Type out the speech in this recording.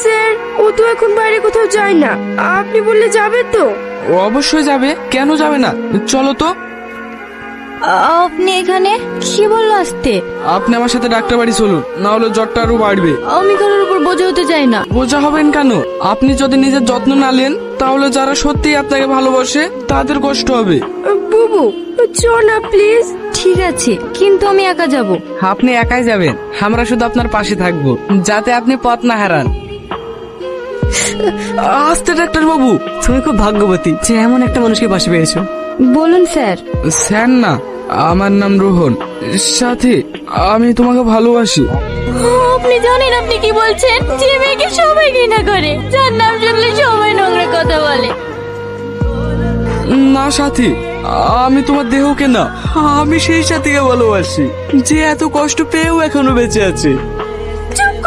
Sir, ও তো এখন বাইরে কোথাও যায় না, আপনি বললে যাবে তো? ও অবশ্যই যাবে, কেন যাবে না? চলো তো। আপনি এখানে? কি বললো আসতে? আপনি আমার সাথে ডাক্তার বাড়ি চলুন, না হলে জ্বরটা আরো বাড়বে। আমি কারোর উপর বোঝা হতে চাই না। বোঝা হবেন কেন? আপনি যদি নিজের যত্ন না নেন তাহলে যারা সত্যিই আপনাকে ভালোবাসে তাদের কষ্ট হবে। বুবু, চ না প্লিজ। ঠিক আছে, কিন্তু আমি একা যাব। আপনি একাই যাবেন, আমরা শুধু আপনার পাশে থাকবো, যাতে আপনি পথ না হারান। আস্তে ডাক্তার বাবু। তুমি খুব ভাগ্যবতী যে এমন একটা মানুষকে পাশে পেয়েছো। বলুন স্যার। স্যার না, আমার নাম রোহন। সাথী, আমি তোমাকে ভালোবাসি। আপনি জানেন আপনি কি বলছেন? যে মেয়েকে সবাই ঘৃণা করে, যার নাম শুনলে সবাই নোংরা কথা বলে। না সাথী, আমি তোমার দেহকে না, আমি সেই সাথীকে ভালোবাসি যে এত কষ্ট পেয়েও এখনো বেঁচে আছে।